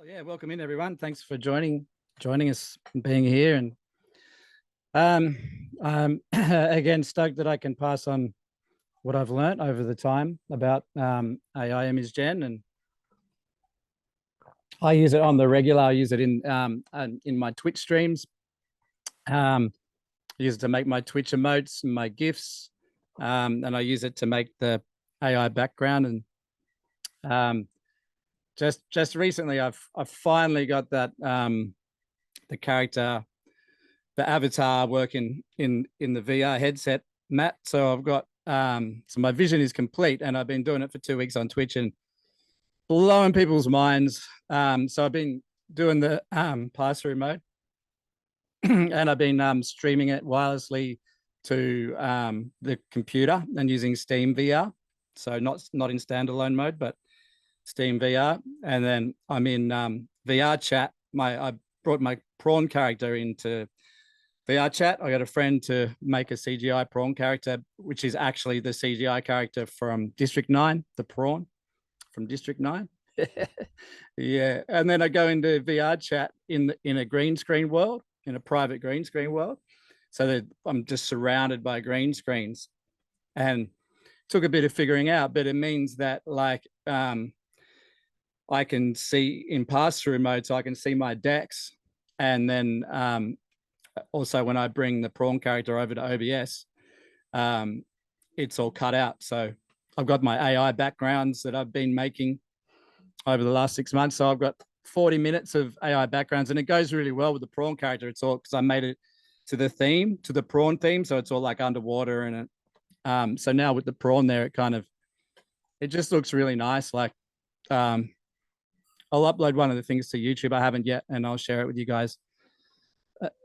Oh yeah, welcome in everyone. Thanks for joining us and being here. And I'm again stoked that I can pass on what I've learned over the time about AI image gen, and I use it on the regular. I use it in my Twitch streams. I use it to make my Twitch emotes and my GIFs, and I use it to make the AI background. And just recently, I've finally got that the character, the avatar working in the VR headset, Matt. So I've got so my vision is complete, and I've been doing it for 2 weeks on Twitch and blowing people's minds. So I've been doing the pass-through mode, and I've been streaming it wirelessly to the computer and using Steam VR. So not in standalone mode, but Steam VR. And then I'm in VR chat. I brought my prawn character into VR chat. I got a friend to make a CGI prawn character, which is actually the CGI character from District 9, the prawn from District 9. Yeah. And then I go into VR chat in a green screen world, in a private green screen world. So that I'm just surrounded by green screens, and took a bit of figuring out, but it means that like I can see in pass-through mode, so I can see my decks. And then also when I bring the prawn character over to OBS, it's all cut out. So I've got my AI backgrounds that I've been making over the last 6 months. So I've got 40 minutes of AI backgrounds, and it goes really well with the prawn character. It's all because I made it to the theme, to the prawn theme. So it's all like underwater, and so now with the prawn there, it just looks really nice. Like I'll upload one of the things to YouTube. I haven't yet, and I'll share it with you guys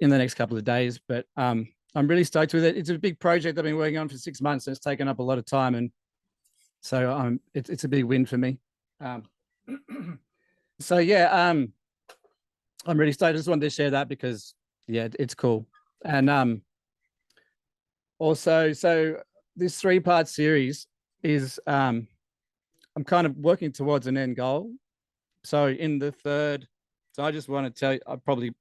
in the next couple of days. But I'm really stoked with it. It's a big project I've been working on for 6 months, and it's taken up a lot of time. And so it's a big win for me. So yeah, I'm really stoked. I just wanted to share that because yeah, it's cool. And also, so this 3-part series is I'm kind of working towards an end goal. So in the third, so I just want to tell you, I'll probably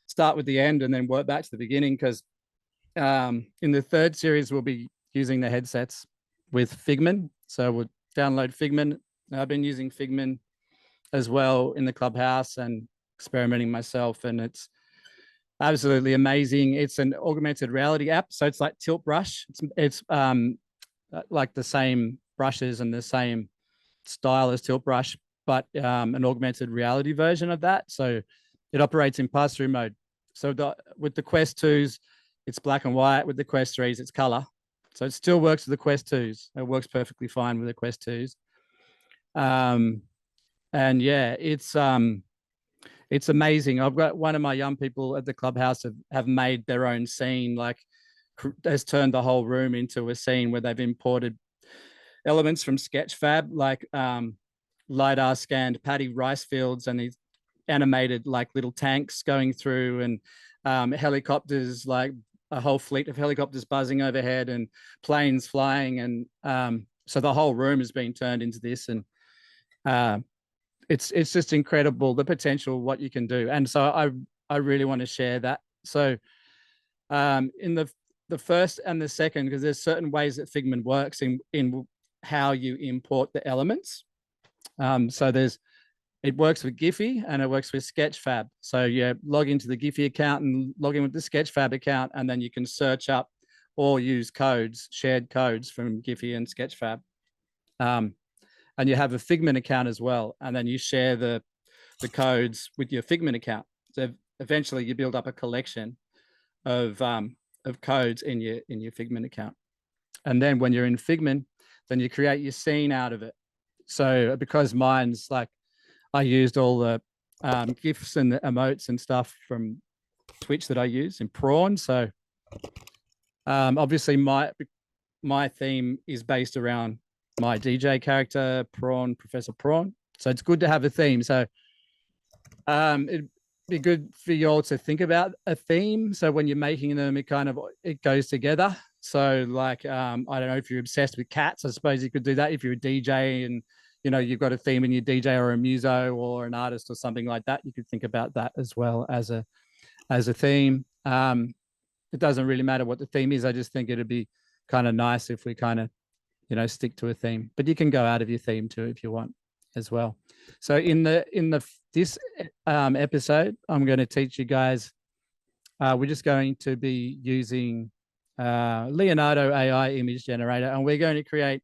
start with the end and then work back to the beginning, because in the third series, we'll be using the headsets with Figment. So we'll download Figment. I've been using Figment as well in the Clubhouse and experimenting myself, and it's absolutely amazing. It's an augmented reality app. So it's like Tilt Brush. It's like the same brushes and the same style as Tilt Brush, but an augmented reality version of that. So it operates in pass-through mode. So with the Quest 2s, it's black and white. With the Quest 3s, it's color. So it still works with the Quest 2s. It works perfectly fine with the Quest 2s. And yeah, it's amazing. I've got one of my young people at the Clubhouse have made their own scene, like has turned the whole room into a scene where they've imported elements from Sketchfab, like LiDAR scanned paddy rice fields, and these animated like little tanks going through, and helicopters, like a whole fleet of helicopters buzzing overhead, and planes flying. And so the whole room has been turned into this. And it's just incredible, the potential, what you can do. And so I really want to share that. So in the first and the second, because there's certain ways that Figment works in how you import the elements. So it works with Giphy and it works with Sketchfab. So you log into the Giphy account and log in with the Sketchfab account, and then you can search up or use codes, shared codes from Giphy and Sketchfab. And you have a Figment account as well, and then you share the codes with your Figment account. So eventually you build up a collection of codes in your Figment account. And then when you're in Figment, then you create your scene out of it. So because mine's like, I used all the GIFs and the emotes and stuff from Twitch that I use in Prawn. So obviously my theme is based around my DJ character, Prawn, Professor Prawn. So it's good to have a theme. So it'd be good for you all to think about a theme. So when you're making them, it goes together. So like, I don't know if you're obsessed with cats, I suppose you could do that if you're a DJ and you've got a theme in your DJ or a muso or an artist or something like that, you could think about that as well as a theme. It doesn't really matter what the theme is. I just think it'd be kind of nice if we kind of, stick to a theme, but you can go out of your theme too if you want as well. So in this episode, I'm going to teach you guys. We're just going to be using Leonardo AI image generator, and we're going to create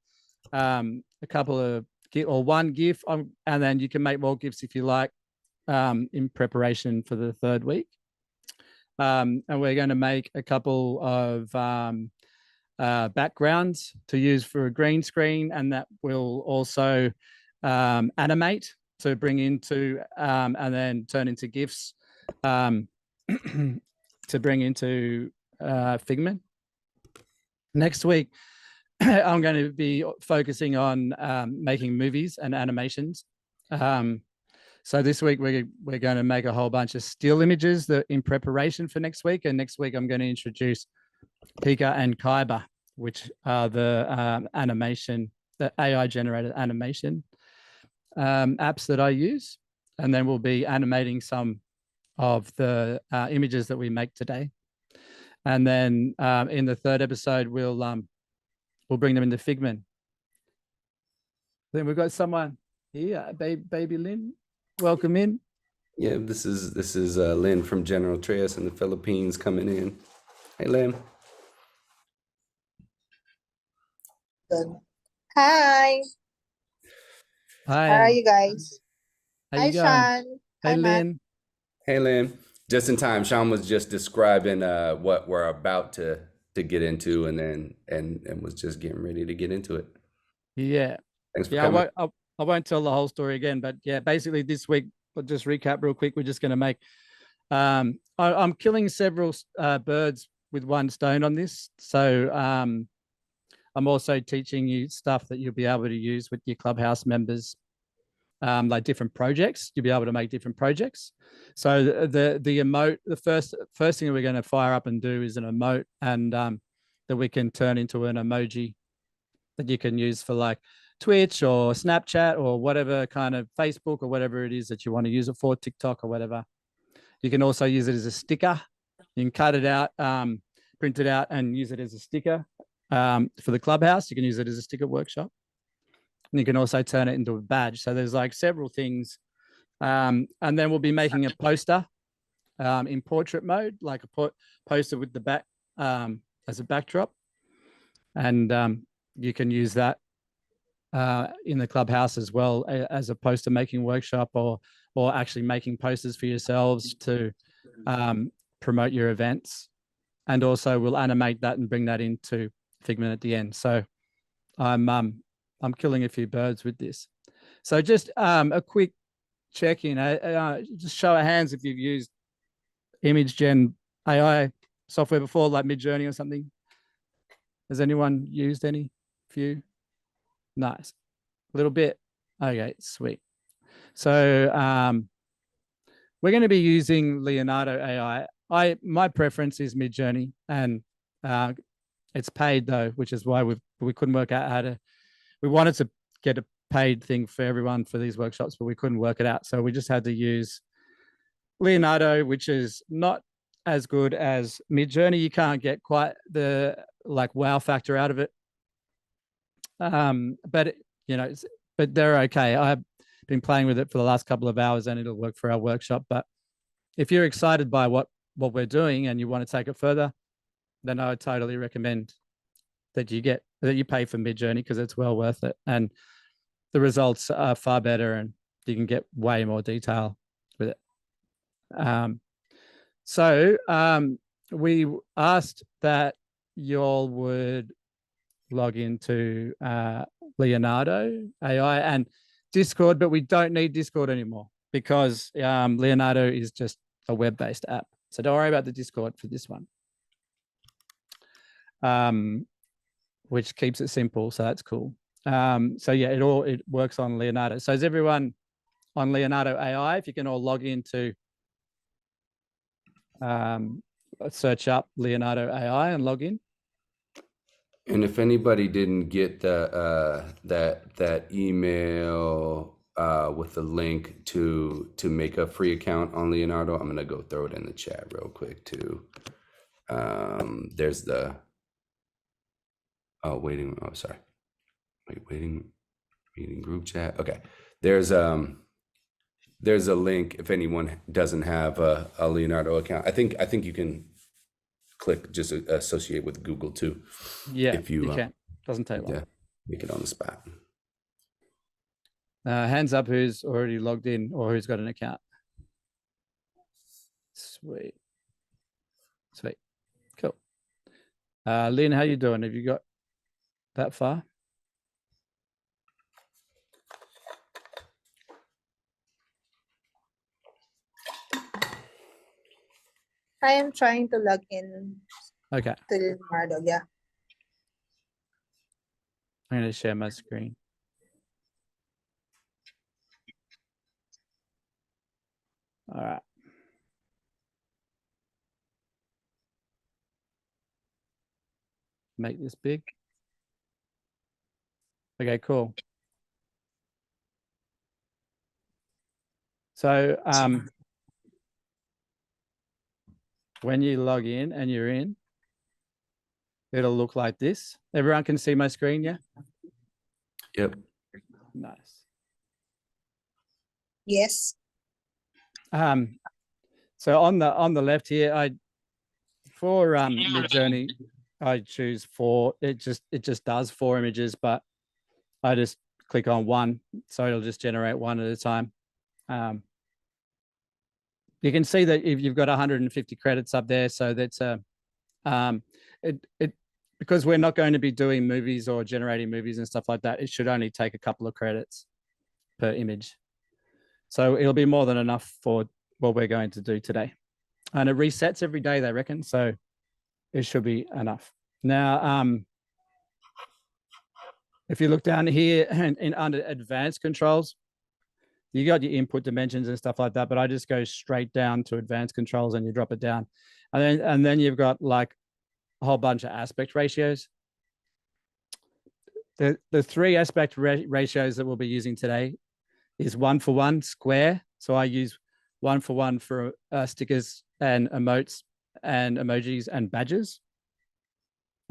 a couple of one GIF, and then you can make more GIFs if you like in preparation for the third week. And we're going to make a couple of backgrounds to use for a green screen, and that will also animate to bring into and then turn into GIFs to bring into Figment. Next week, I'm going to be focusing on making movies and animations. So this week we're going to make a whole bunch of still images that in preparation for next week. And next week I'm going to introduce Pika and Kyber, which are the animation, the AI generated animation apps that I use. And then we'll be animating some of the images that we make today. And then in the third episode, we'll bring them into Figment. Then we've got someone here, baby Lynn. Welcome in. Yeah, this is Lynn from Generative in the Philippines coming in. Hey, Lynn. Hi. Hi. How are you guys? How Hi, you going? Sean. Hey, Hi, Matt. Lynn. Hey, Lynn. Just in time. Sean was just describing what we're about to get into, and was just getting ready to get into it. Yeah. Thanks for coming. I won't tell the whole story again, but yeah, basically this week, I'll just recap real quick. We're just going to make, I'm killing several birds with one stone on this. So I'm also teaching you stuff that you'll be able to use with your Clubhouse members, like different projects. You'll be able to make different projects. So the emote, the first thing we're going to fire up and do is an emote, and that we can turn into an emoji that you can use for like Twitch or Snapchat or whatever kind of Facebook or whatever it is that you want to use it for, TikTok or whatever. You can also use it as a sticker. You can cut it out, print it out and use it as a sticker for the Clubhouse. You can use it as a sticker workshop. And you can also turn it into a badge. So there's like several things. And then we'll be making a poster in portrait mode, like a poster with the back as a backdrop. And you can use that in the Clubhouse as well as a poster making workshop, or actually making posters for yourselves to promote your events. And also we'll animate that and bring that into Figment at the end. So I'm killing a few birds with this. So just a quick check-in. Just show of hands if you've used image gen AI software before, like Midjourney or something. Has anyone used any? Few? Nice. A little bit. Okay, sweet. So we're going to be using Leonardo AI. My preference is Midjourney, and it's paid though, which is why we couldn't work out how to. We wanted to get a paid thing for everyone for these workshops, but we couldn't work it out. So we just had to use Leonardo, which is not as good as Midjourney. You can't get quite the like wow factor out of it. But but they're okay. I've been playing with it for the last couple of hours, and it'll work for our workshop. But if you're excited by what we're doing and you want to take it further, then I would totally recommend that you pay for Midjourney, because it's well worth it, and the results are far better, and you can get way more detail with it. So we asked that y'all would log into Leonardo AI and Discord, but we don't need Discord anymore because Leonardo is just a web-based app. So don't worry about the Discord for this one, which keeps it simple. So that's cool. So yeah, it works on Leonardo. So is everyone on Leonardo AI? If you can all log into search up Leonardo AI and log in. And if anybody didn't get the that email with the link to make a free account on Leonardo, I'm gonna go throw it in the chat real quick too. There's the waiting meeting group chat. Okay, there's a link if anyone doesn't have a Leonardo account. I think you can click just associate with Google too. Yeah, if you can. Doesn't take long. Yeah, make it on the spot. Hands up who's already logged in or who's got an account. Sweet. Cool. Lynn, how you doing? Have you got that far? I am trying to log in. Okay. To Leonardo, yeah. I'm going to share my screen. All right. Make this big. Okay, cool. So when you log in and you're in, it'll look like this. Everyone can see my screen, yeah? Yep. Nice. Yes. So on the left here, for Midjourney, I choose 4. It just does 4 images, but I just click on 1, so it'll just generate 1 at a time. You can see that if you've got 150 credits up there, so that's because we're not going to be doing movies or generating movies and stuff like that, it should only take a couple of credits per image. So it'll be more than enough for what we're going to do today. And it resets every day, they reckon, so it should be enough. Now, if you look down here in under advanced controls, you got your input dimensions and stuff like that, but I just go straight down to advanced controls and you drop it down. And then you've got like a whole bunch of aspect ratios. The 3 aspect ratios that we'll be using today is 1:1 square. So I use 1:1 for stickers and emotes and emojis and badges.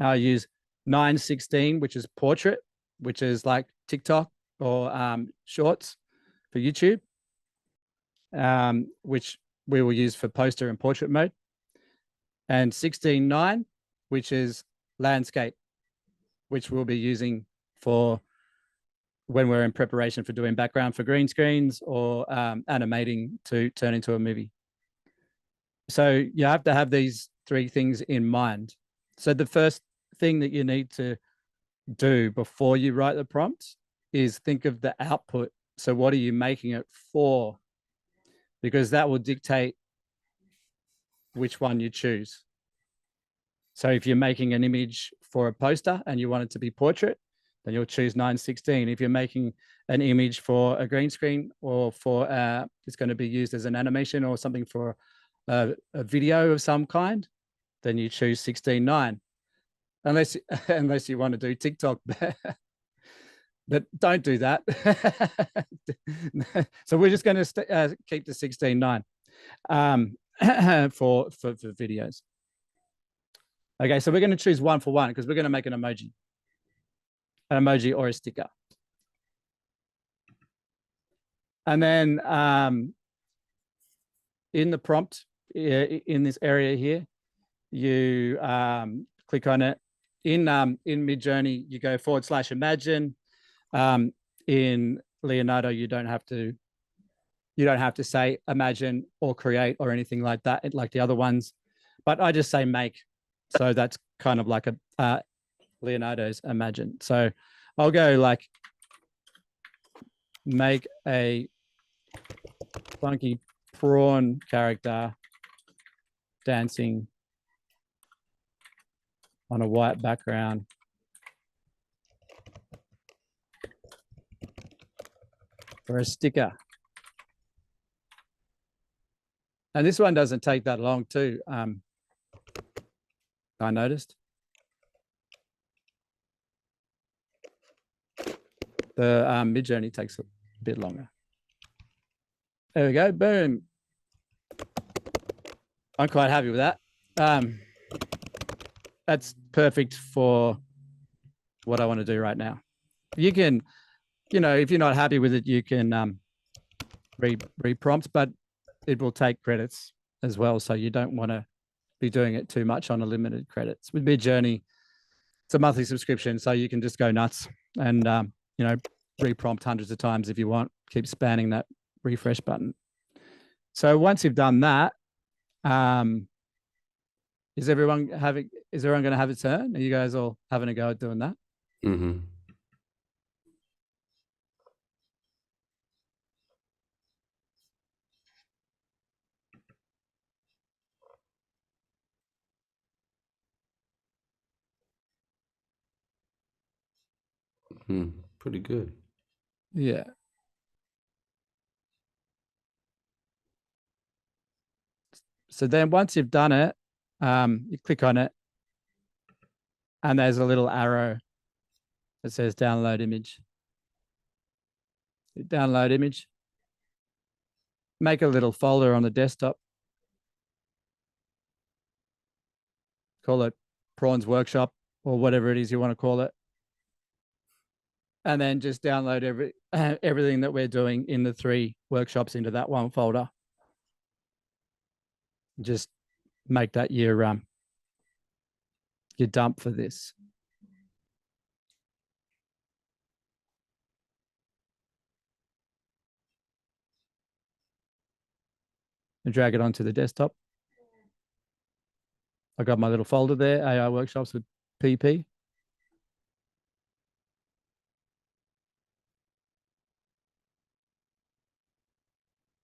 I use 9:16, which is portrait, which is like TikTok or shorts for YouTube, which we will use for poster and portrait mode. And 16:9, which is landscape, which we'll be using for when we're in preparation for doing background for green screens or animating to turn into a movie. So you have to have these 3 things in mind. So the first thing that you need to do before you write the prompt is think of the output. So what are you making it for? Because that will dictate which one you choose. So if you're making an image for a poster and you want it to be portrait, then you'll choose 9:16. If you're making an image for a green screen or for it's going to be used as an animation or something for a video of some kind, then you choose 16:9. Unless you want to do TikTok, but don't do that. So we're just going to keep the 16:9 for videos. Okay, so we're going to choose 1:1 because we're going to make an emoji or a sticker. And then in the prompt, in this area here, you click on it. In Midjourney, you go /imagine. In Leonardo, you don't have to say imagine or create or anything like that, like the other ones. But I just say make. So that's kind of like a Leonardo's imagine. So I'll go like make a funky prawn character dancing on a white background. For a sticker. And this one doesn't take that long too. I noticed. The mid journey takes a bit longer. There we go. Boom. I'm quite happy with that. That's perfect for what I want to do right now. You can, if you're not happy with it, you can re-prompt, but it will take credits as well. So you don't want to be doing it too much on a limited credits. With Midjourney, it's a monthly subscription, so you can just go nuts and, re-prompt hundreds of times if you want. Keep spanning that refresh button. So once you've done that, is everyone going to have a turn? Are you guys all having a go at doing that? Mm-hmm. Pretty good. Yeah. So then once you've done it, you click on it and there's a little arrow that says download image. Download image. Make a little folder on the desktop. Call it Prawns Workshop or whatever it is you want to call it. And then just download everything that we're doing in the 3 workshops into that one folder. Just make that your dump for this. And drag it onto the desktop. I got my little folder there, AI workshops with PP.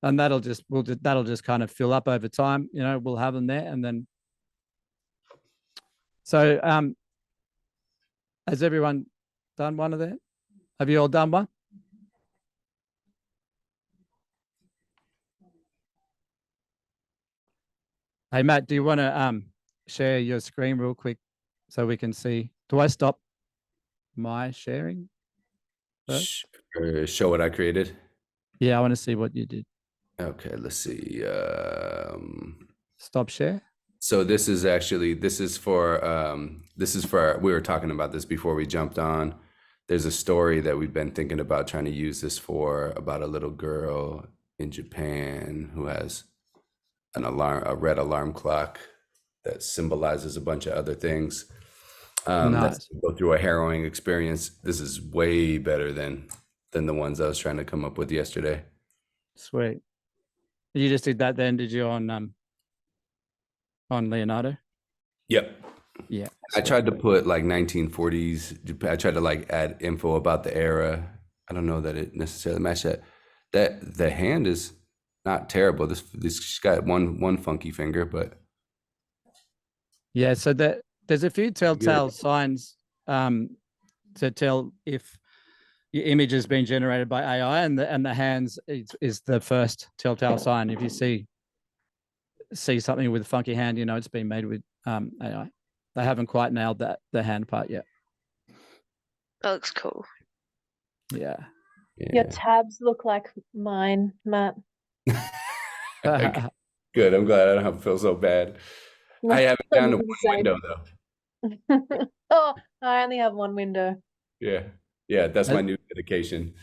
And that'll just kind of fill up over time. We'll have them there, and then. So, has everyone done one of them? Have you all done one? Hey Matt, do you want to share your screen real quick so we can see? Do I stop my sharing? Show what I created. Yeah, I want to see what you did. Okay, let's see. Stop share. So this is for we were talking about this before we jumped on. There's a story that we've been thinking about trying to use this for, about a little girl in Japan who has a red alarm clock that symbolizes a bunch of other things. Nice. That's go through a harrowing experience. This is way better than the ones I was trying to come up with yesterday. Sweet. You just did that then, did you, on Leonardo? Yep. Yeah. I tried to put like 1940s. I tried to like add info about the era. I don't know that it necessarily matched that. That the hand is not terrible. This she's got one funky finger, but yeah. So there's a few telltale signs to tell if your image has been generated by AI, and the hands is the first telltale sign. If you see something with a funky hand, it's been made with AI. They haven't quite nailed the hand part yet. That looks cool. Yeah. Your tabs look like mine, Matt. Good. I'm glad I don't have to feel so bad. I have it down to one window though. Oh, I only have one window. Yeah. That's my new dedication.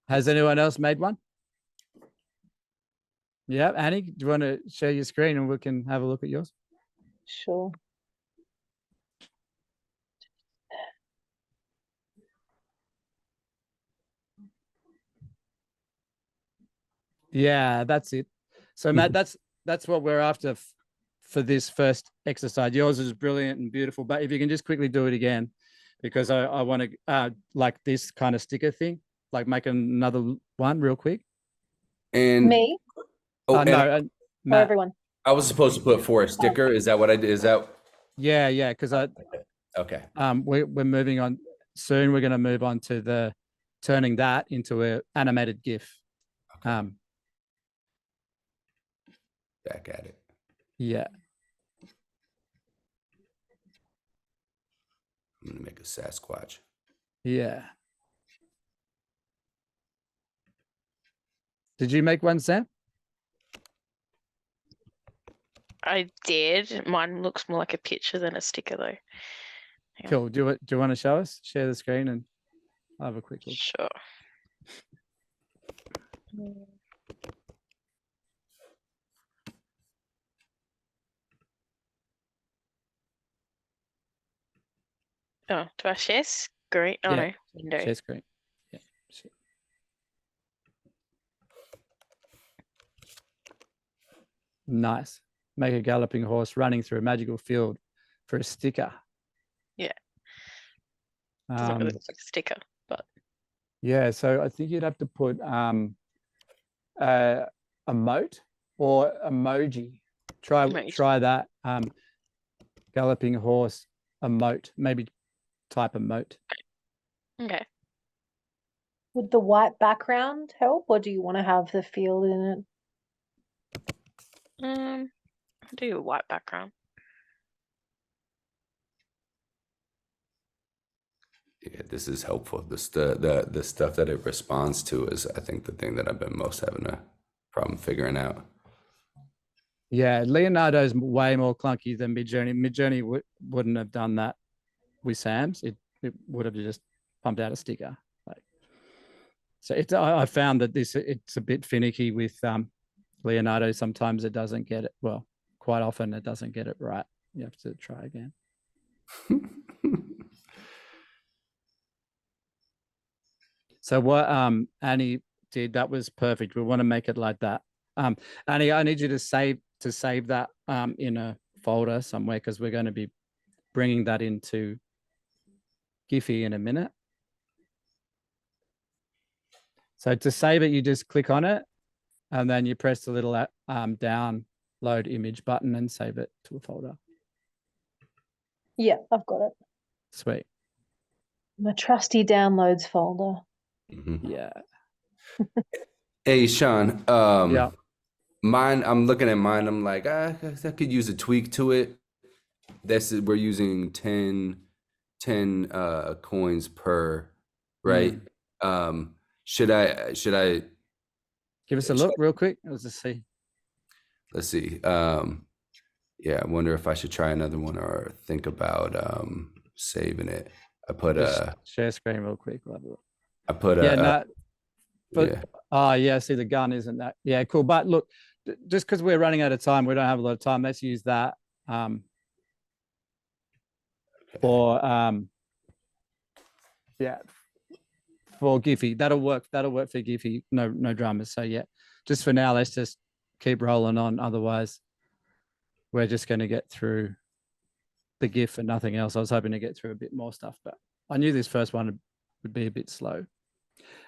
Has anyone else made one? Yeah, Annie, do you want to share your screen and we can have a look at yours? Sure. Yeah, that's it. So Matt, that's what we're after for this first exercise. Yours is brilliant and beautiful, but if you can just quickly do it again, because I want to like this kind of sticker thing, like make another one real quick. And me? Oh, no, Matt. Everyone. I was supposed to put for a sticker. Is that what I did? Is that? Yeah, because okay. We're moving on soon. We're going to move on to turning that into an animated GIF. Okay. Back at it. Yeah. I'm gonna make a Sasquatch. Yeah. Did you make one, Sam? I did. Mine looks more like a picture than a sticker though. Yeah. Cool. Do you want to show us? Share the screen and I'll have a quick look. Sure. Oh, do I share screen? Oh Yeah. no, window. Share screen. Yeah. Share. Nice. Make a galloping horse running through a magical field for a sticker. Yeah. Doesn't really Um, look like a sticker, but yeah, so I think you'd have to put a emote or emoji. Emoji. Try that. Galloping horse emote. Maybe type emote. okay. Would the white background help, or do you want to have the field in it? I'll do a white background. Yeah, this is helpful. The stuff that it responds to is, I think, the thing that I've been most having a problem figuring out. Yeah, Leonardo's way more clunky than Midjourney. Midjourney wouldn't have done that with Sam's. It would have just pumped out a sticker. So I found that it's a bit finicky with Leonardo. Sometimes it doesn't get it. Well, quite often it doesn't get it right. You have to try again. So what Annie did, that was perfect. We want to make it like that. Annie, I need you to save that in a folder somewhere, because we're going to be bringing that into Giphy in a minute. So to save it, you just click on it and then you press the little download image button and save it to a folder. Yeah, I've got it. Sweet. My trusty downloads folder. Yeah. Hey, Sean. Yeah. Mine, I'm looking at mine. I'm like, I could use a tweak to it. We're using 10 coins per, right? Should I Give us a look real quick. Let's just see. Let's see. Yeah, I wonder if I should try another one or think about saving it. I put share screen real quick. I put yeah, see the gun isn't that. Yeah, cool. But look, just because we're running out of time, we don't have a lot of time. Let's use that for Giphy. That'll work for Giphy. No dramas. So yeah, just for now, let's just keep rolling on. Otherwise, we're just going to get through the GIF and nothing else. I was hoping to get through a bit more stuff, but I knew this first one would be a bit slow.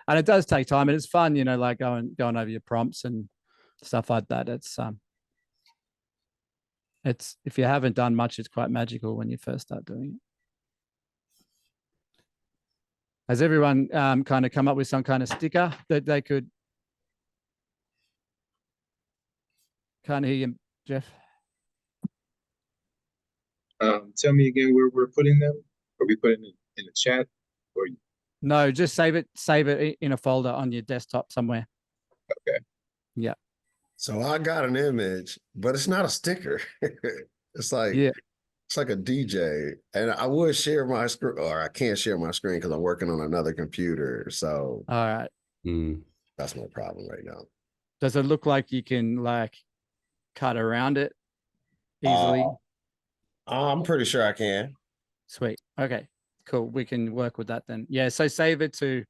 And it does take time, and it's fun, like going over your prompts and stuff like that. It's if you haven't done much, it's quite magical when you first start doing it. Has everyone kind of come up with some kind of sticker that they could? Can't hear you, Jeff. Tell me again where we're putting them. Are we putting it in the chat or? No, just save it in a folder on your desktop somewhere. Okay. Yeah. So I got an image, but it's not a sticker. It's like, it's like a DJ. And I would share my screen, or I can't share my screen because I'm working on another computer. So all right. That's my problem right now. Does it look like you can cut around it easily? I'm pretty sure I can. Sweet. Okay, cool. We can work with that then. Yeah, so save it to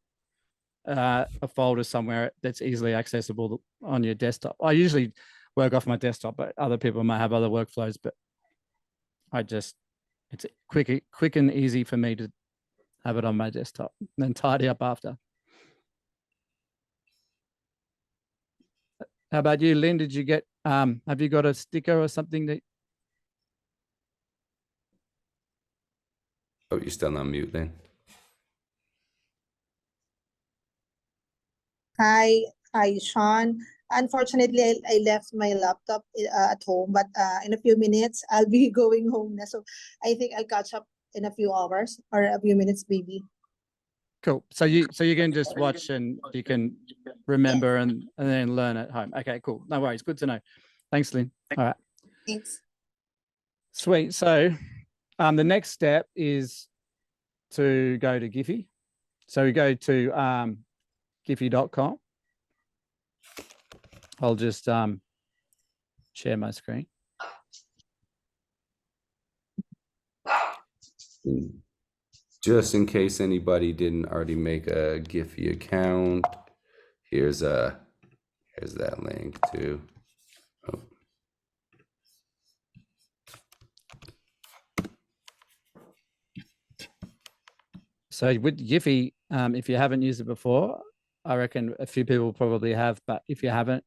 a folder somewhere that's easily accessible on your desktop. I usually work off my desktop, but other people might have other workflows, but it's quick and easy for me to have it on my desktop and then tidy up after. How about you, Lynn? Did you get, have you got a sticker or something that? Oh, you're still on mute, Lynn? Hi, Sean. Unfortunately, I left my laptop at home, but in a few minutes, I'll be going home now. So I think I'll catch up in a few hours or a few minutes, maybe. Cool. So you can just watch and you can remember and then learn at home. Okay, cool. No worries. Good to know. Thanks, Lynn. All right. Thanks. Sweet. So the next step is to go to Giphy. So we go to Giphy.com. I'll just share my screen. Just in case anybody didn't already make a Giphy account, here's that link too. Oh. So with Giphy, if you haven't used it before, I reckon a few people probably have, but if you haven't,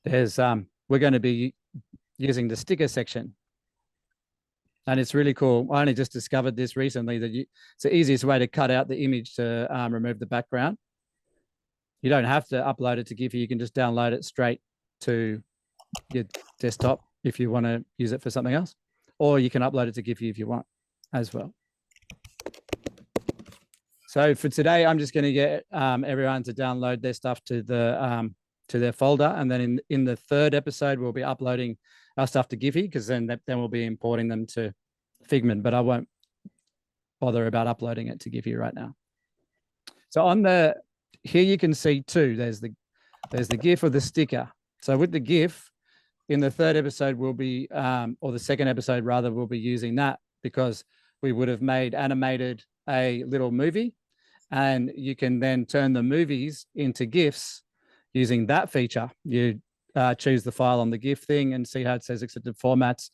there's we're going to be using the sticker section. And it's really cool. I only just discovered this recently that it's the easiest way to cut out the image to remove the background. You don't have to upload it to Giphy. You can just download it straight to your desktop if you want to use it for something else, or you can upload it to Giphy if you want as well. So for today, I'm just going to get everyone to download their stuff to their folder, and then in the third episode, we'll be uploading our stuff to Giphy, because then we'll be importing them to Figment, but I won't bother about uploading it to Giphy right now. So here you can see two. There's the GIF or the sticker. So with the GIF, in the third episode, we'll be, or the second episode rather, we'll be using that because we would have animated a little movie, and you can then turn the movies into GIFs using that feature. You choose the file on the GIF thing and see how it says accepted formats,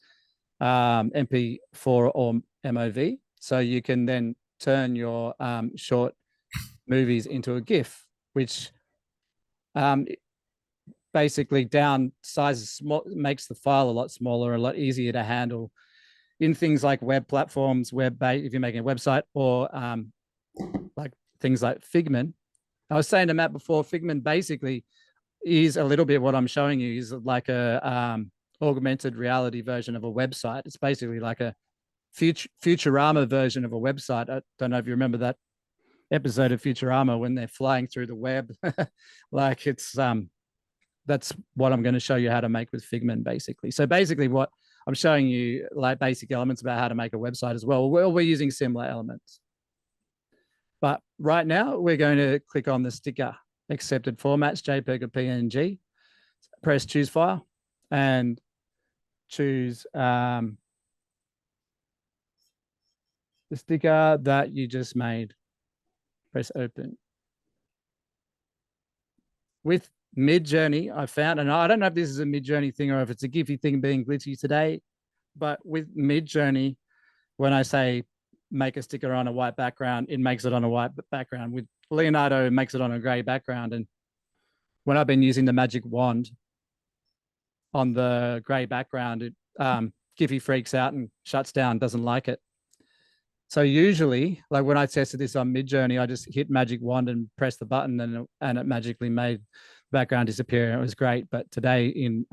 MP4 or MOV. So you can then turn your short movies into a GIF, which basically downsizes, makes the file a lot smaller, a lot easier to handle in things like web platforms, if you're making a website, or like things like Figment. I was saying to Matt before, Figment basically is a little bit what I'm showing you is like a augmented reality version of a website. It's basically like a Futurama version of a website. I don't know if you remember that episode of Futurama when they're flying through the web. Like it's that's what I'm going to show you how to make with Figment, basically. So basically what I'm showing you, like basic elements about how to make a website as well. We're using similar elements. But right now we're going to click on the sticker, accepted formats, JPEG or PNG, press choose file and choose the sticker that you just made. Press open. With Midjourney, I found, and I don't know if this is a Midjourney thing or if it's a Giphy thing being glitchy today, but with Midjourney, when I say make a sticker on a white background, it makes it on a white background. With Leonardo, it makes it on a gray background. And when I've been using the magic wand on the gray background, it Giphy freaks out and shuts down, doesn't like it. So usually, like when I tested this on Midjourney, I just hit magic wand and press the button, and it magically made the background disappear. And it was great. But today in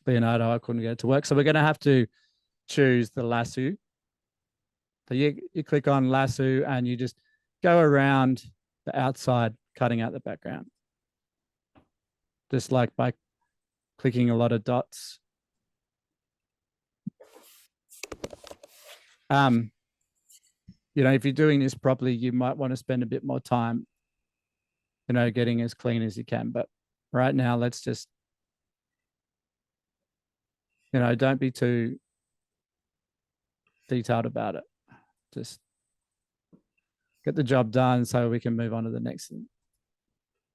Leonardo, I couldn't get it to work. So we're going to have to choose the lasso. So you click on lasso and you just go around the outside, cutting out the background. Just like by clicking a lot of dots. You know, if you're doing this properly, you might want to spend a bit more time, you know, getting as clean as you can. But right now, let's just, you know, don't be too detailed about it. Just get the job done so we can move on to the next thing.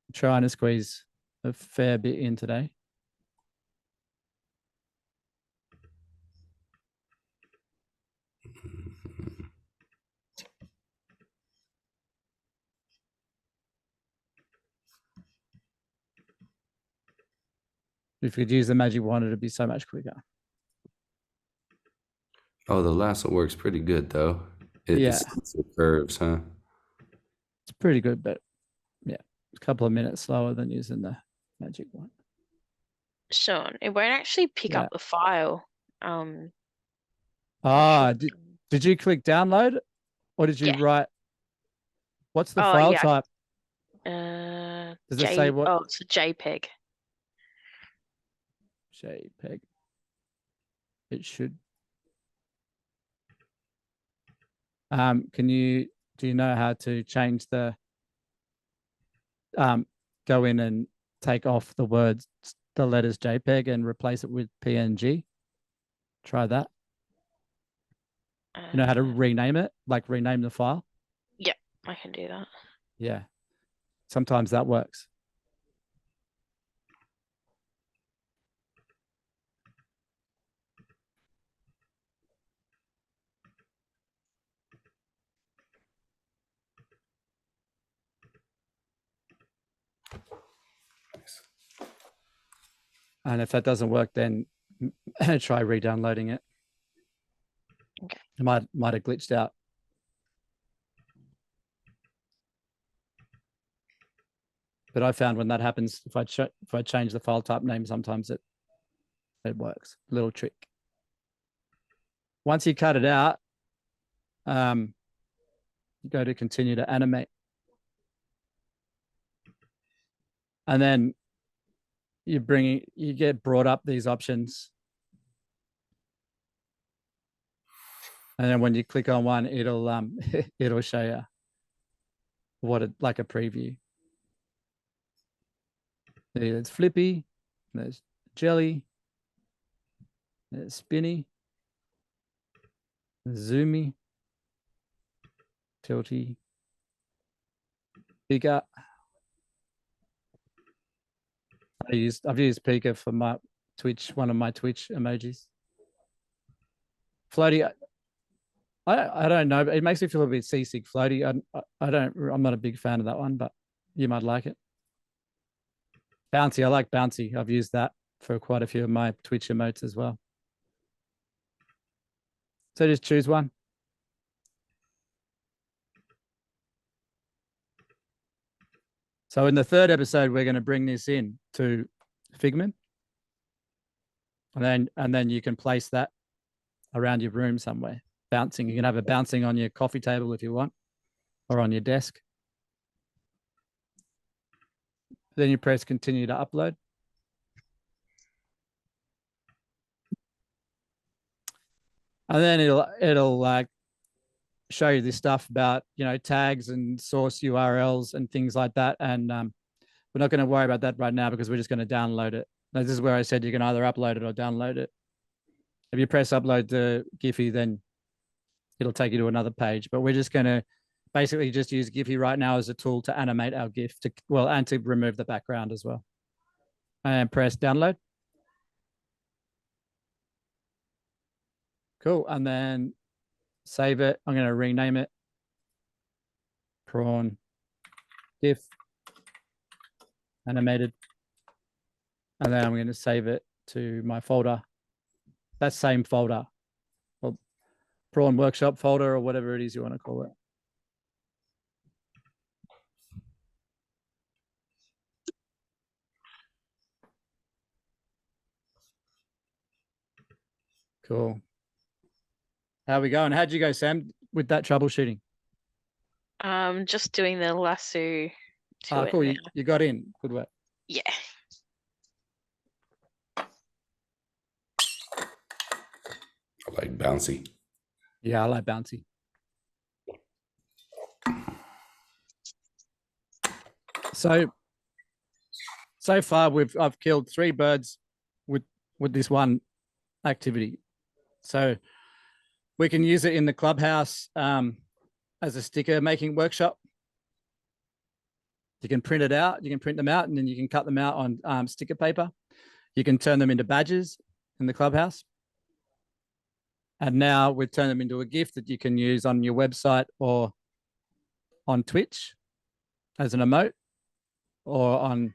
I'm trying to squeeze a fair bit in today. If you could use the magic wand, it'd be so much quicker. Oh, the lasso works pretty good though. It's curves, huh? It's pretty good, but yeah, a couple of minutes slower than using the magic wand. Sean, it won't actually pick up the file. Did you click download or did you write? What's the Oh, file yeah. type? Does it say what? Oh, it's a JPEG. JPEG. It should. Do you know how to change the go in and take off the words, the letters JPEG and replace it with PNG? Try that. You know how to rename it, like rename the file? Yep, I can do that. Yeah. Sometimes that works. And if that doesn't work, then try re-downloading it. Okay. It might have glitched out. But I found when that happens, if I change the file type name, sometimes it works. Little trick. Once you cut it out, you go to continue to animate. And then you get brought up these options. And then when you click on one, it'll it'll show you like a preview. There's Flippy, there's Jelly, there's Spinny, there's Zoomy, Tilty, Pika. I've used Pika for my Twitch, one of my Twitch emojis. Floaty, I don't know, but it makes me feel a bit seasick. Floaty, I'm not a big fan of that one, but you might like it. Bouncy, I like Bouncy. I've used that for quite a few of my Twitch emotes as well. So just choose one. So in the third episode, we're going to bring this in to Figment. And then you can place that around your room somewhere. Bouncing. You can have it bouncing on your coffee table if you want, or on your desk. Then you press continue to upload. And then it'll show you this stuff about, tags and source URLs and things like that. And we're not going to worry about that right now because we're just going to download it. Now, this is where I said you can either upload it or download it. If you press upload to Giphy, then it'll take you to another page. But we're just going to basically just use Giphy right now as a tool to animate our GIF and to remove the background as well. And press download. Cool. And then save it. I'm going to rename it Prawn GIF animated. And then I'm going to save it to my folder. That same folder. Well, Prawn Workshop folder or whatever it is you want to call it. Cool. How are we going? How'd you go, Sam, with that troubleshooting? Just doing the lasso to it. Cool. Now. You got in. Good work. Yeah. I like Bouncy. Yeah, I like Bouncy. So far I've killed 3 birds with this one activity. So we can use it in the clubhouse as a sticker making workshop. You can print it out. You can print them out, and then you can cut them out on sticker paper. You can turn them into badges in the clubhouse. And now we've turned them into a GIF that you can use on your website or on Twitch as an emote or on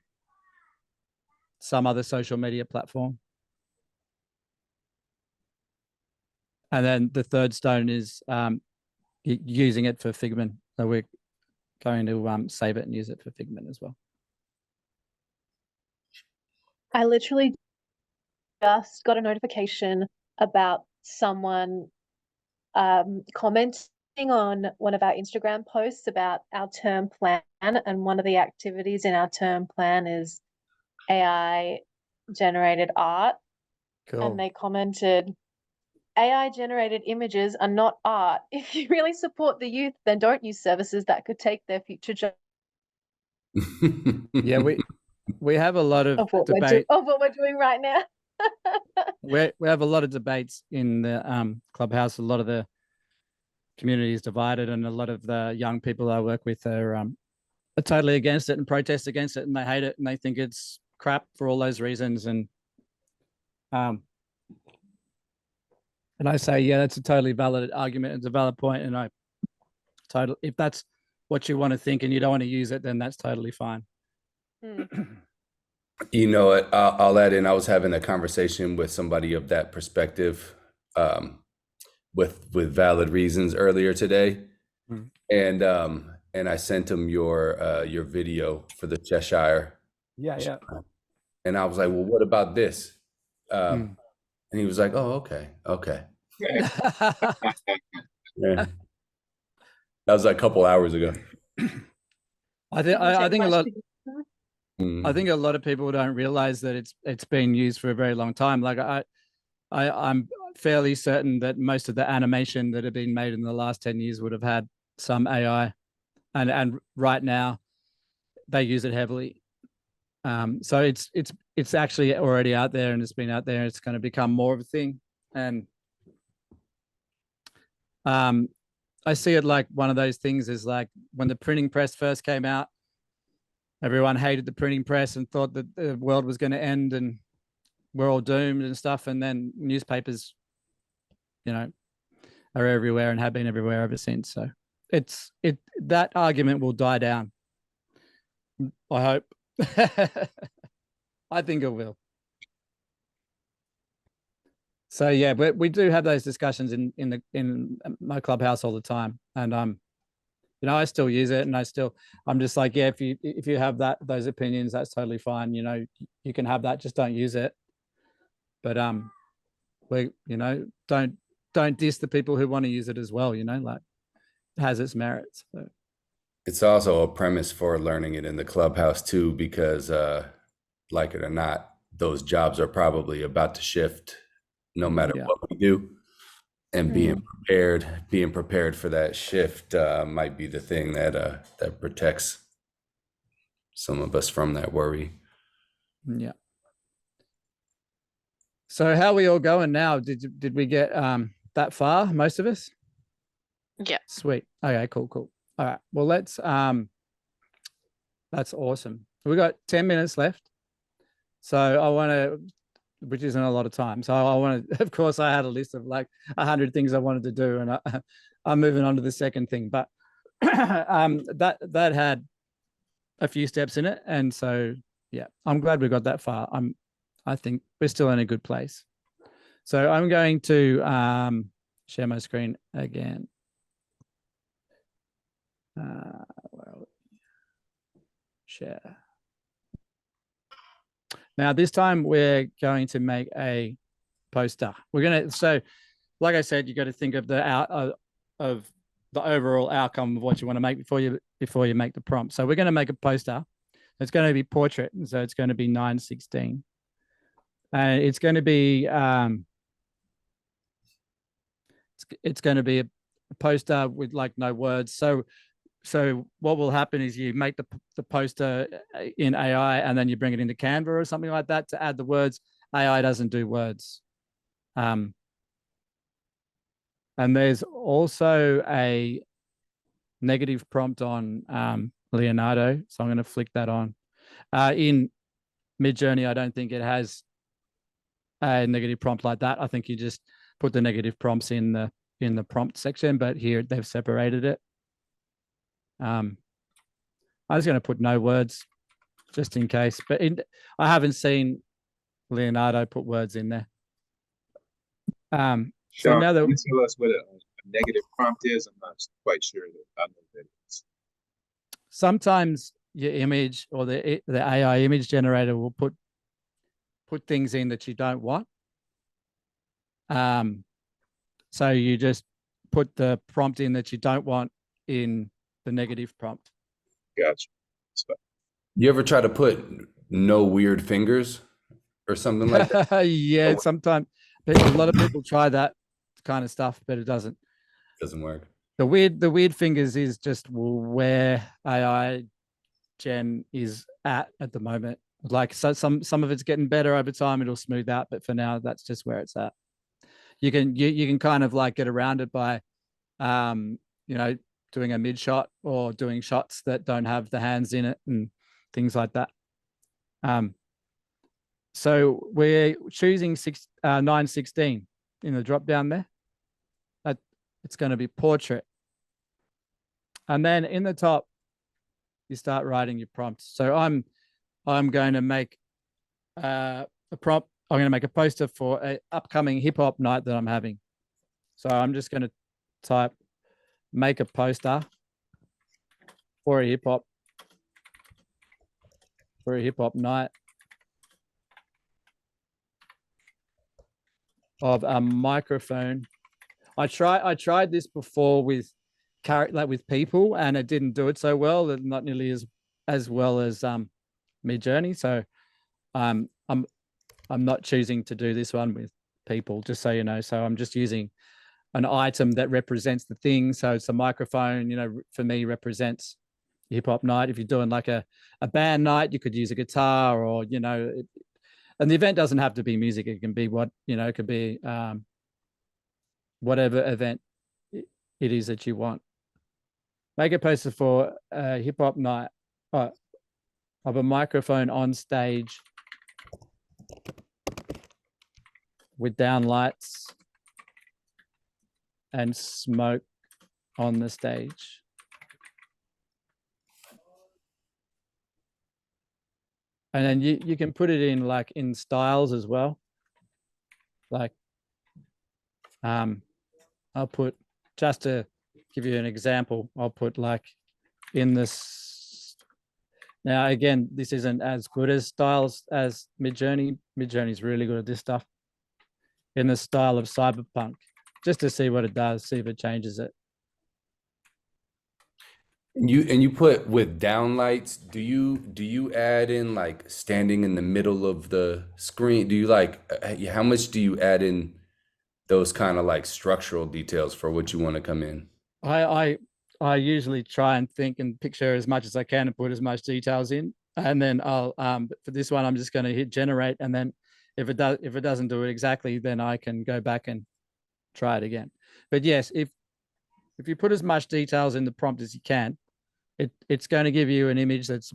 some other social media platform. And then the third stone is using it for Figment. So we're going to save it and use it for Figment as well. I literally just got a notification about someone commenting on one of our Instagram posts about our term plan, and one of the activities in our term plan is AI generated art. Cool. And they commented, AI generated images are not art. If you really support the youth, then don't use services that could take their future job. Yeah, we have a lot of debate of what we're doing right now. we have a lot of debates in the clubhouse. A lot of the community is divided, and a lot of the young people I work with are totally against it and protest against it, and they hate it and they think it's crap for all those reasons. And I say, yeah, that's a totally valid argument. It's a valid point, and if that's what you want to think and you don't want to use it, then that's totally fine. You know what? I'll add in. I was having a conversation with somebody of that perspective, with valid reasons earlier today, and I sent him your video for the Cheshire. Yeah. And I was like, well, what about this? And he was like, oh, okay. Yeah. That was like a couple hours ago. I think a lot. I think a lot of people don't realize that it's been used for a very long time. Like I'm fairly certain that most of the animation that have been made in the last 10 years would have had some AI, and right now they use it heavily. So it's actually already out there, and it's been out there. It's going to become more of a thing, and I see it like one of those things is like when the printing press first came out, everyone hated the printing press and thought that the world was going to end and we're all doomed and stuff. And then newspapers, are everywhere and have been everywhere ever since. So that argument will die down. I hope. I think it will. So yeah, but we do have those discussions in my clubhouse all the time, and I still use it, and I'm just like, yeah, if you have those opinions, that's totally fine. You can have that, just don't use it. But don't diss the people who want to use it as well. Like it has its merits. So. It's also a premise for learning it in the clubhouse too, because like it or not, those jobs are probably about to shift no matter what we do. And being prepared for that shift might be the thing that protects some of us from that worry. Yeah. So how are we all going now? Did we get that far, most of us? Yeah. Sweet. Okay, cool. All right. Well, that's awesome. We got 10 minutes left. So I want to, which isn't a lot of time. So I want to, of course, I had a list of like 100 things I wanted to do, and I'm moving on to the second thing. But that had a few steps in it, and so yeah, I'm glad we got that far. I think we're still in a good place. So I'm going to share my screen again. Share. Now, this time we're going to make a poster. So like I said, you got to think of the overall outcome of what you want to make before you make the prompt. So we're going to make a poster. It's going to be portrait, and so it's going to be 9:16, and it's going to be it's going to be a poster with like no words. So what will happen is you make the poster in AI, and then you bring it into Canva or something like that to add the words. AI doesn't do words. And there's also a negative prompt on Leonardo. So I'm going to flick that on. In Midjourney, I don't think it has a negative prompt like that. I think you just put the negative prompts in the prompt section, but here they've separated it. I'm just going to put no words just in case, but I haven't seen Leonardo put words in there. Sean, so now that can you tell us what a negative prompt is? I'm not quite sure that I know what that is. Sometimes your image or the AI image generator will put things in that you don't want. So you just put the prompt in that you don't want in the negative prompt. Gotcha. You ever try to put no weird fingers or something like that? Yeah, sometimes a lot of people try that kind of stuff, but it doesn't work. The weird fingers is just where AI Gen is at the moment. Like, so some of it's getting better over time, it'll smooth out, but for now that's just where it's at. You can kind of like get around it by doing a mid shot or doing shots that don't have the hands in it and things like that. So we're choosing 916 in the drop down there. It's going to be portrait. And then in the top, you start writing your prompts. So I'm going to make a prompt. I'm going to make a poster for an upcoming hip hop night that I'm having. So I'm just going to type, make a poster for a hip hop night of a microphone. I tried this before with people, and it didn't do it so well. Not nearly as well as Midjourney. So I'm not choosing to do this one with people, just so you know. So I'm just using an item that represents the thing. So it's a microphone, for me represents hip hop night. If you're doing like a band night, you could use a guitar, or and the event doesn't have to be music. It can be it could be whatever event it is that you want. Make a poster for a hip hop night of a microphone on stage with down lights and smoke on the stage. And then you can put it in like in styles as well. Like I'll put, just to give you an example, I'll put like in this. Now, again, this isn't as good as styles as Midjourney. Midjourney is really good at this stuff. In the style of cyberpunk, just to see what it does, see if it changes it. And you put with downlights, do you add in like standing in the middle of the screen? Do you how much do you add in those kind of like structural details for what you want to come in? I usually try and think and picture as much as I can and put as much details in, and then I'll but for this one I'm just going to hit generate, and then if it doesn't do it exactly, then I can go back and try it again. But yes, if you put as much details in the prompt as you can, it's going to give you an image that's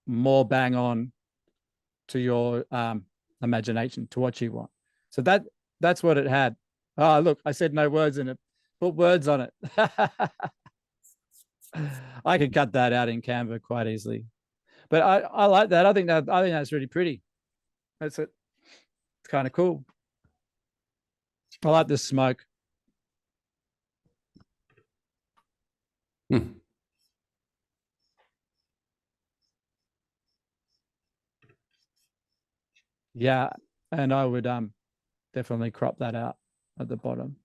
more bang on to your imagination, to what you want. So that's what it had. Oh, look, I said no words in it. Put words on it. I could cut that out in Canva quite easily. But I like that. I think that's really pretty. That's it. It's kind of cool. I like the smoke. Yeah, and I would definitely crop that out at the bottom.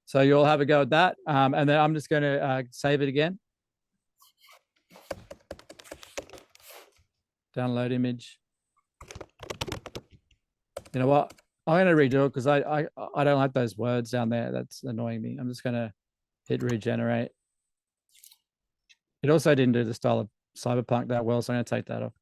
So you'll have a go at that, and then I'm just going to save it again. Download image. You know what? I'm going to redo it because I don't like those words down there. That's annoying me. I'm just going to hit regenerate. It also didn't do the style of cyberpunk that well, so I'm going to take that off.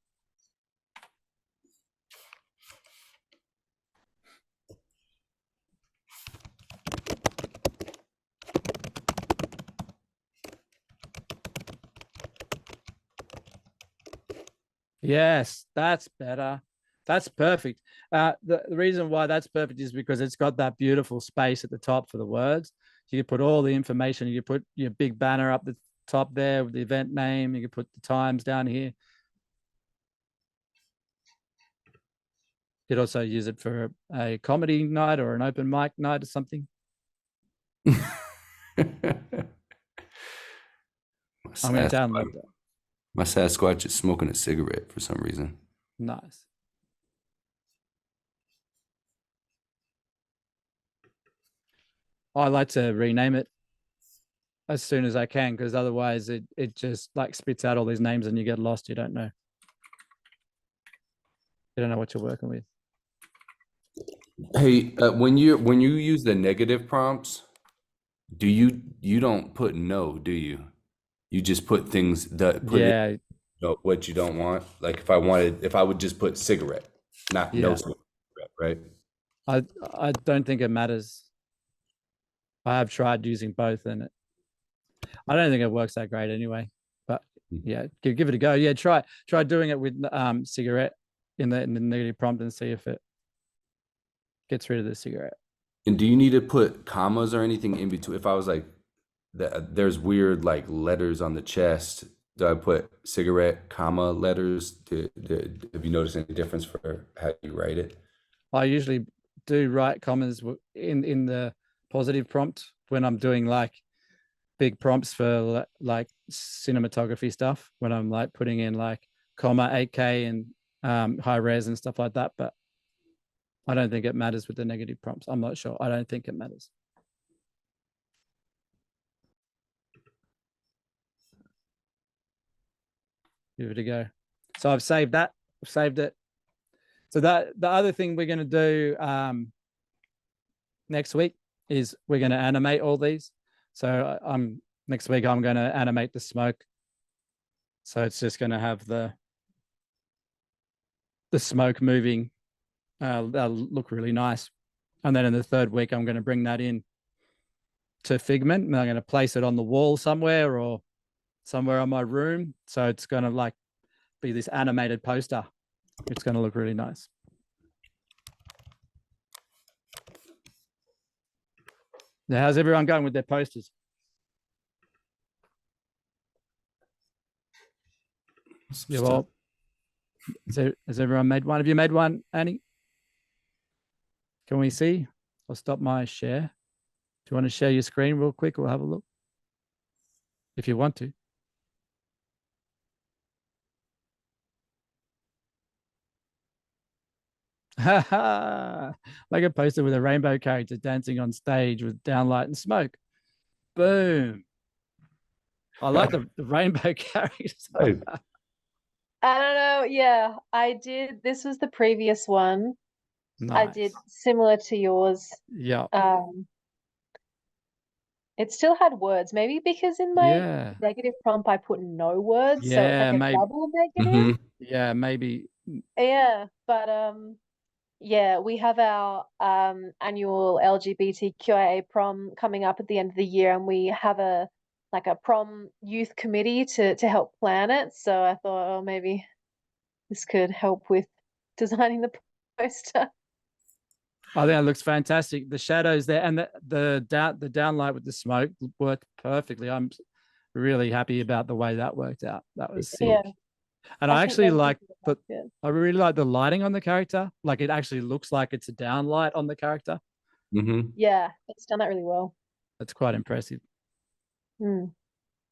Yes, that's better. That's perfect. The reason why that's perfect is because it's got that beautiful space at the top for the words. You can put all the information. You put your big banner up the top there with the event name. You can put the times down here. You could also use it for a comedy night or an open mic night or something. I'm going to download that. My Sasquatch is smoking a cigarette for some reason. Nice. I like to rename it as soon as I can, because otherwise it just like spits out all these names and you get lost. You don't know. You don't know what you're working with. Hey, when you use the negative prompts, you don't put no, do you? You just put things that put Yeah, in what you don't want. Like if I would just put cigarette, not no yeah. cigarette, right? I don't think it matters. I have tried using both, and I don't think it works that great anyway. But yeah, give it a go. Yeah, try doing it with cigarette in the negative prompt and see if it gets rid of the cigarette. And do you need to put commas or anything in between? If I was like, there's weird like letters on the chest. Do I put cigarette, comma letters? Have you noticed any difference for how you write it? I usually do write commas in the positive prompt when I'm doing like big prompts for like cinematography stuff, when I'm like putting in like comma 8K and high res and stuff like that. But I don't think it matters with the negative prompts. I'm not sure. I don't think it matters. Give it a go. So I've saved that. I've saved it. So that the other thing we're going to do next week is we're going to animate all these. So next week I'm going to animate the smoke. So it's just going to have the smoke moving. That'll look really nice. And then in the third week, I'm going to bring that in to Figment, and I'm going to place it on the wall somewhere or somewhere on my room. So it's going to like be this animated poster. It's going to look really nice. Now, how's everyone going with their posters? Yeah, well, has everyone made one? Have you made one, Annie? Can we see? I'll stop my share. Do you want to share your screen real quick? We'll have a look if you want to. Like a poster with a rainbow character dancing on stage with downlight and smoke. Boom. I like the rainbow characters. I don't know. Yeah, I did. This was the previous one. Nice. I did similar to yours. Yeah. It still had words, maybe because in my negative prompt I put no words, so it's like a maybe. double negative. Yeah, maybe. Yeah, but yeah, we have our annual LGBTQIA prom coming up at the end of the year, and we have a prom youth committee to help plan it. So I thought, oh, maybe this could help with designing the poster. I think it looks fantastic. The shadows there and the downlight with the smoke worked perfectly. I'm really happy about the way that worked out. That was sick. Yeah. And I actually like I really like the lighting on the character. Like it actually looks like it's a downlight on the character. Yeah, it's done that really well. That's quite impressive. Mm.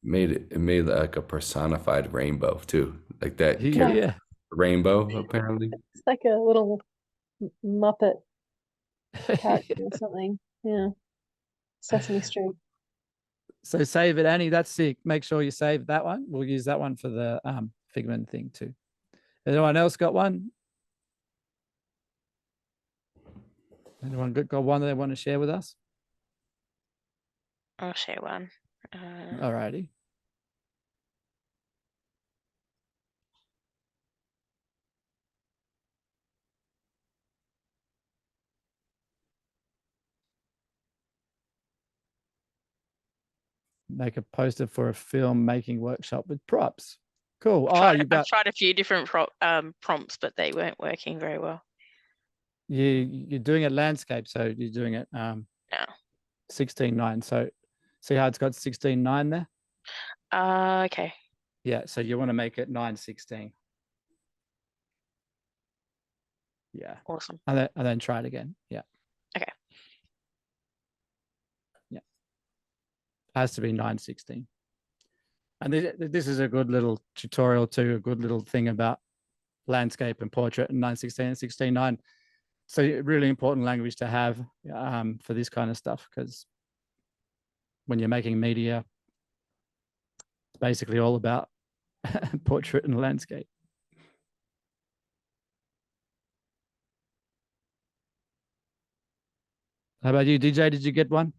It made like a personified rainbow too, like that. Yeah, rainbow apparently. It's like a little Muppet character or something. Yeah, Sesame Street. So save it, Annie. That's sick. Make sure you save that one. We'll use that one for the Figment thing too. Anyone else got one? Anyone got one that they want to share with us? I'll share one. Alrighty. Make a poster for a film making workshop with props. Cool. I've tried a few different prompts, but they weren't working very well. You're doing it landscape, so you're doing it 16:9. So see how it's got 16:9 there? Okay. Yeah, so you want to make it 9:16. Yeah. Awesome. And then try it again. Yeah. Okay. Yeah. Has to be 9:16. And this is a good little tutorial too, a good little thing about landscape and portrait and 9:16 and 16:9. So really important language to have for this kind of stuff, because when you're making media, it's basically all about portrait and landscape. How about you, DJ? Did you get one?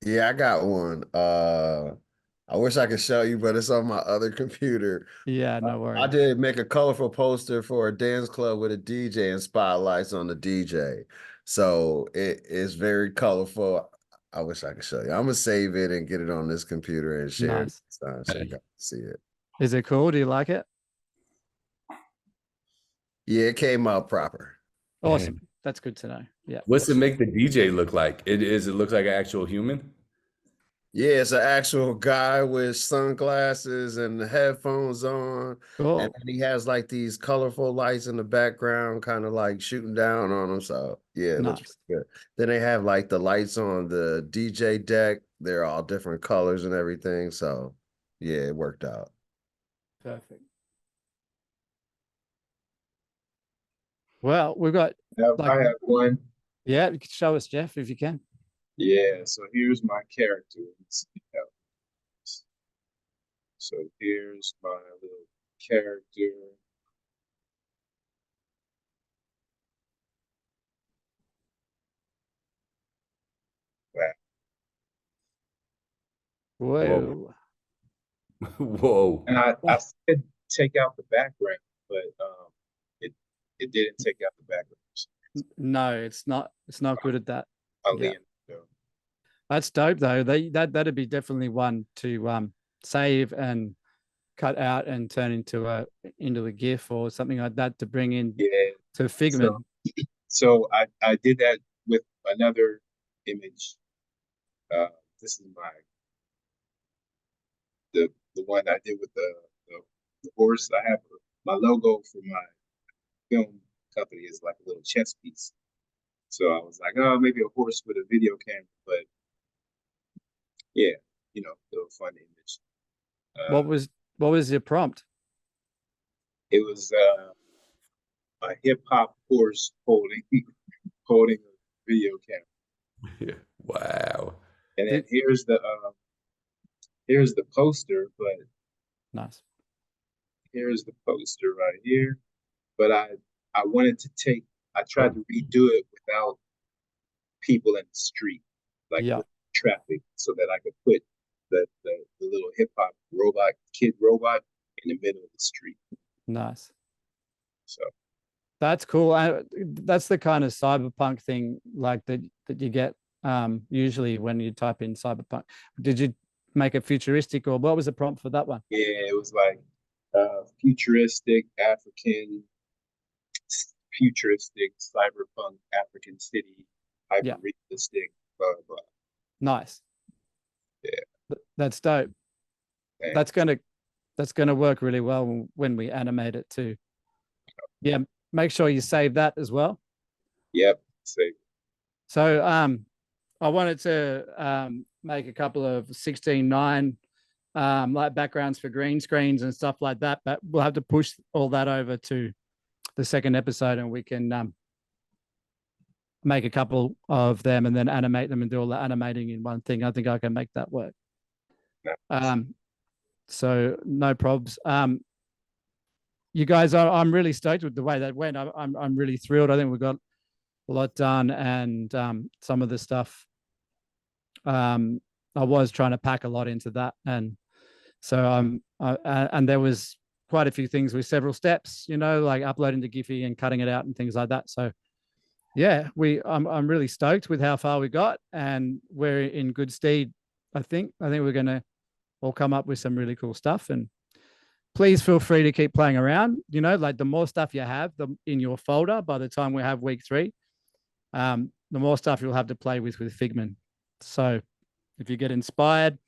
Yeah, I got one. I wish I could show you, but it's on my other computer. Yeah, no I worries. did make a colorful poster for a dance club with a DJ and spotlights on the DJ. So it is very colorful. I wish I could show you. I'm gonna save it and get it on this computer and share it Nice. next time so you guys see it. Is it cool? Do you like it? Yeah, it came out proper. Awesome. That's good to know. Yeah. What's it make the DJ look like? It looks like an actual human? Yeah, it's an actual guy with sunglasses and the headphones on. Cool. And then he has like these colorful lights in the background, kind of like shooting down on him. So yeah, it looks good. Then they have like the lights on the DJ deck. They're all different colors and everything. So yeah, it worked out. Perfect. Well, we've got I have one. Yeah, you can show us, Jeff, if you can. Yeah, so here's my character. So here's my little character. Whoa. Whoa. And I said take out the background, but it didn't take out the background. No, it's not good at that. Yeah. That's dope though. That'd be definitely one to save and cut out and turn into a GIF or something like that to bring in to Figment. So I did that with another image. This is the one I did with the horse. I have my logo for my film company is like a little chess piece. So I was like, oh, maybe a horse with a video camera, but yeah, you know, the fun image. What was your prompt? It was a hip hop horse holding a video camera. Yeah. Wow. And then here's the poster, but nice. Here's the poster right here. But I wanted to I tried to redo it without people in the street, like traffic, so that I could put the little hip hop kid robot in the middle of the street. Nice. So that's cool. That's the kind of cyberpunk thing like that you get usually when you type in cyberpunk. Did you make it futuristic, or what was the prompt for that one? Yeah, it was like futuristic African, futuristic cyberpunk African city, hyper realistic, blah blah. Nice. Yeah, that's dope. Thanks. That's gonna work really well when we animate it too. Yeah, make sure you save that as well. Yep, save. So I wanted to make a couple of 16:9 like backgrounds for green screens and stuff like that, but we'll have to push all that over to the second episode, and we can make a couple of them and then animate them and do all the animating in one thing. I think I can make that work. So no probs. You guys, I'm really stoked with the way that went. I'm really thrilled. I think we got a lot done, and some of the stuff I was trying to pack a lot into that, and so and there was quite a few things with several steps, you know, like uploading to Giphy and cutting it out and things like that. So yeah, I'm really stoked with how far we got, and we're in good stead. I think we're gonna all come up with some really cool stuff, and please feel free to keep playing around. You know, like the more stuff you have in your folder by the time we have week 3, the more stuff you'll have to play with Figment. So if you get inspired,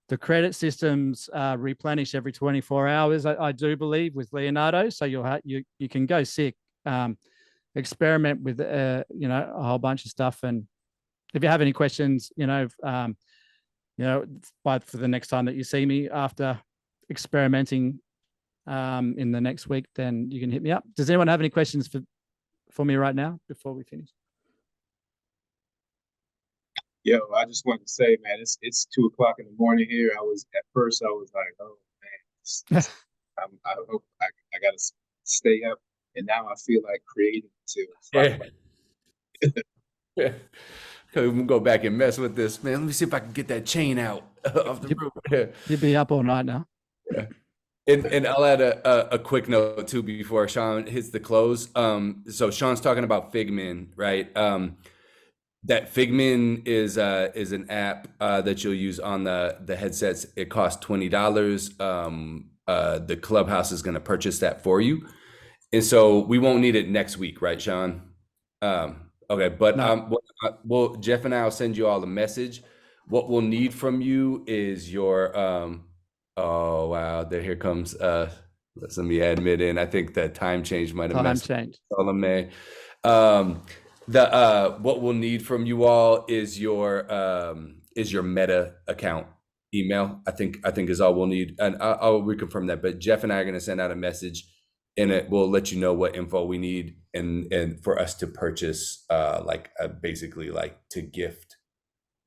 the credit systems replenish every 24 hours, I do believe, with Leonardo. So you can go sick, experiment with you know, a whole bunch of stuff. And if you have any questions, you know, for the next time that you see me after experimenting in the next week, then you can hit me up. Does anyone have any questions for me right now before we finish? Yo, I just wanted to say, man, it's 2 o'clock in the morning here. I was like, oh man, I hope I gotta stay up, and now I feel like creating too. Yeah. We can go back and mess with this, man. Let me see if I can get that chain out of the roof. You'd be up all night now. Yeah. And I'll add a quick note too before Sean hits the close. So Sean's talking about Figmin, right? That Figmin is an app that you'll use on the headsets. It costs $20. The Clubhouse is going to purchase that for you, and so we won't need it next week, right, Sean? Okay, but No. well, Jeff and I will send you all a message. What we'll need from you is your oh wow, here comes let me admit in. I think that time change might have messed Salome. What we'll need from you all is your Meta account email. I think is all we'll need, and I'll reconfirm that. But Jeff and I are going to send out a message, and it will let you know what info we need and for us to purchase basically like to gift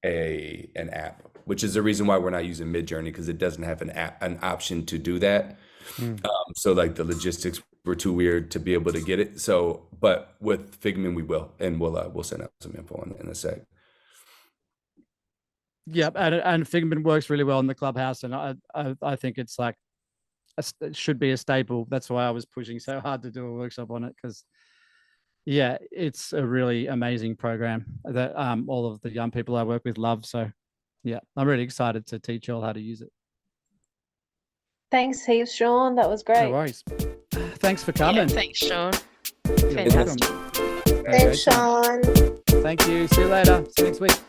an app, which is the reason why we're not using Midjourney, because it doesn't have an option to do that. So like the logistics were too weird to be able to get it. So, but with Figmin we will, and we'll send out some info in a sec. Yep, and Figmin works really well in the Clubhouse, and I think it's like it should be a staple. That's why I was pushing so hard to do a workshop on it, because yeah, it's a really amazing program that all of the young people I work with love. So yeah, I'm really excited to teach you all how to use it. Thanks heaps, Sean. That was great. No worries. Thanks for coming. Yeah, thanks, Sean. You're welcome. Thanks, Sean. Thank you. See you later. See you next week.